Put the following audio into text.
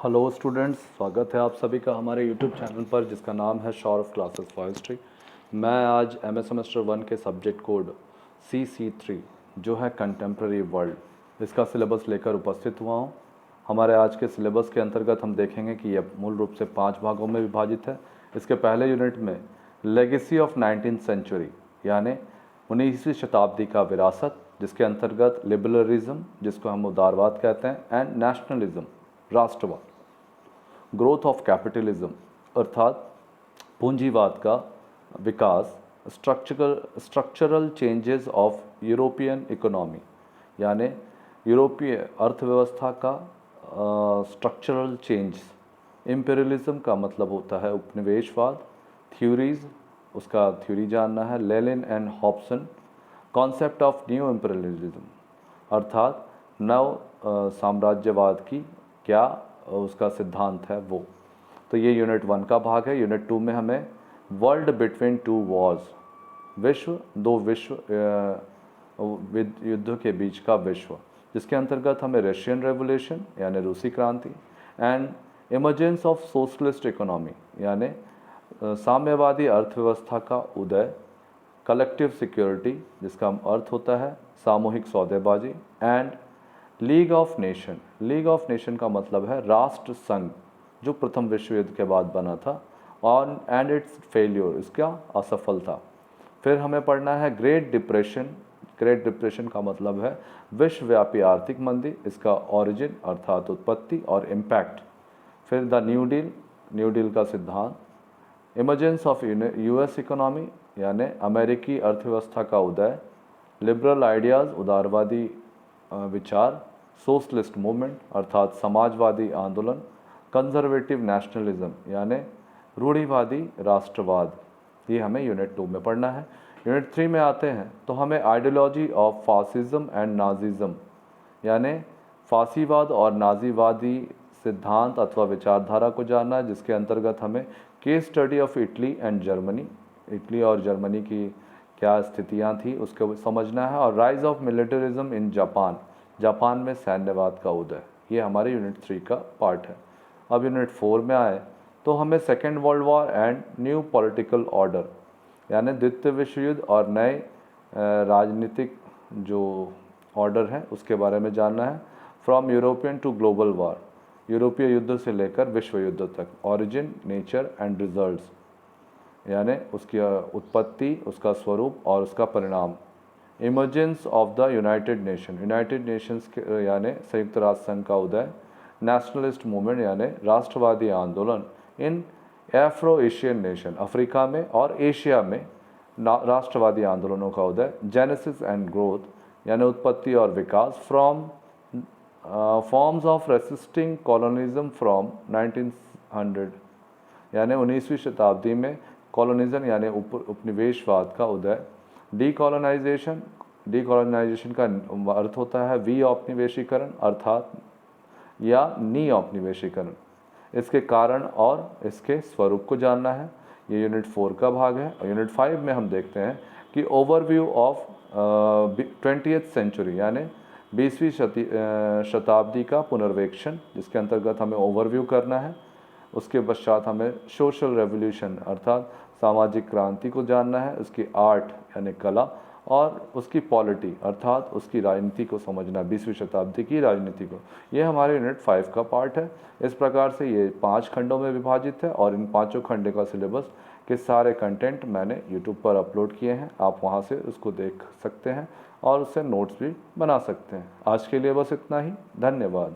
Hello students, स्वागत है आप सभी का हमारे यूट्यूब चैनल पर जिसका नाम है सौरभ क्लासेस फॉर हिस्ट्री। मैं आज एमए सेमेस्टर 1 के सब्जेक्ट कोड CC3 जो है कंटेम्प्रेरी वर्ल्ड, इसका सिलेबस लेकर उपस्थित हुआ हूँ। हमारे आज के सिलेबस के अंतर्गत हम देखेंगे कि यह मूल रूप से 5 भागों में विभाजित है। इसके पहले यूनिट में लेगेसी ऑफ 19th सेंचुरी यानी 19वीं शताब्दी का विरासत, जिसके अंतर्गत लिबरलिज्म जिसको हम उदारवाद कहते हैं एंड नेशनलिज्म राष्ट्रवाद, ग्रोथ ऑफ कैपिटलिज्म अर्थात पूंजीवाद का विकास, structural changes of European economy यानी यूरोपीय अर्थव्यवस्था का स्ट्रक्चरल चेंज, इम्पेरियलिज्म का मतलब होता है उपनिवेशवाद, थ्योरीज उसका थ्योरी जानना है, Lenin and Hobson, concept of new imperialism अर्थात नव साम्राज्यवाद की क्या उसका सिद्धांत है वो। तो ये यूनिट 1 का भाग है। यूनिट 2 में हमें वर्ल्ड बिटवीन टू वॉर्स, दो विश्व युद्ध के बीच का विश्व, जिसके अंतर्गत हमें रशियन रेवोल्यूशन यानी रूसी क्रांति and emergence of socialist economy यानी साम्यवादी अर्थव्यवस्था का उदय, कलेक्टिव सिक्योरिटी जिसका अर्थ होता है सामूहिक सौदेबाजी एंड लीग ऑफ नेशन का मतलब है राष्ट्र संघ जो प्रथम विश्व युद्ध के बाद बना था और एंड इट्स फेल्योर, इसका असफलता। फिर हमें पढ़ना है ग्रेट डिप्रेशन का मतलब है विश्वव्यापी आर्थिक मंदी, इसका ओरिजिन अर्थात उत्पत्ति और इम्पैक्ट। फिर द न्यू डील का सिद्धांत, इमर्जेंस ऑफ US इकोनॉमी यानी अमेरिकी अर्थव्यवस्था का उदय, लिबरल आइडियाज़ उदारवादी विचार, सोशलिस्ट मूवमेंट अर्थात समाजवादी आंदोलन, कंजर्वेटिव नेशनलिज्म यानी रूढ़िवादी राष्ट्रवाद। ये हमें यूनिट 2 में पढ़ना है। यूनिट 3 में आते हैं तो हमें ideology of fascism and Nazism यानी फासीवाद और नाजीवादी सिद्धांत अथवा विचारधारा को जानना है, जिसके अंतर्गत हमें case study of Italy and Germany, Italy और जर्मनी की क्या स्थितियां थी उसको समझना है, और rise of militarism in Japan में सैन्यवाद का उदय। ये हमारे यूनिट 3 का पार्ट है। अब यूनिट 4 में आए तो हमें second world war and new political order यानी द्वितीय विश्व युद्ध और नए राजनीतिक जो ऑर्डर है उसके बारे में जानना है। From European to global war, यूरोपीय युद्ध से लेकर विश्व युद्ध तक, ओरिजिन, नेचर एंड रिजल्ट्स यानी उसकी उत्पत्ति, उसका स्वरूप और उसका परिणाम। Emergence of the United Nations यानी संयुक्त राष्ट्र संघ का उदय, नेशनलिस्ट मूवमेंट यानी राष्ट्रवादी आंदोलन इन एफ्रो एशियन नेशन, अफ्रीका में और एशिया में राष्ट्रवादी आंदोलनों का उदय, जेनेसिस एंड ग्रोथ यानी उत्पत्ति और विकास, from forms of resisting colonialism from 1900 यानी 19वीं शताब्दी में कॉलोनिज्म यानी उपनिवेशवाद का उदय, डीकॉलोनाइजेशन का अर्थ होता है विऔपनिवेशीकरण अर्थात या नी-औपनिवेशीकरण, इसके कारण और इसके स्वरूप को जानना है। ये यूनिट 4 का भाग है। और यूनिट 5 में हम देखते हैं कि ओवरव्यू ऑफ 20th सेंचुरी यानी 20वीं शताब्दी का पुनर्वेक्षण, जिसके अंतर्गत हमें ओवरव्यू करना है। उसके पश्चात हमें सोशल रेवोल्यूशन अर्थात सामाजिक क्रांति को जानना है, उसकी आर्ट यानी कला और उसकी पॉलिटी अर्थात उसकी राजनीति को समझना, 20वीं शताब्दी की राजनीति को। ये हमारे यूनिट 5 का पार्ट है। इस प्रकार से ये 5 खंडों में विभाजित है और इन 5 खंडों का सिलेबस के सारे कंटेंट मैंने यूट्यूब पर अपलोड किए हैं, आप वहाँ से उसको देख सकते हैं और उससे नोट्स भी बना सकते हैं। आज के लिए बस इतना ही, धन्यवाद।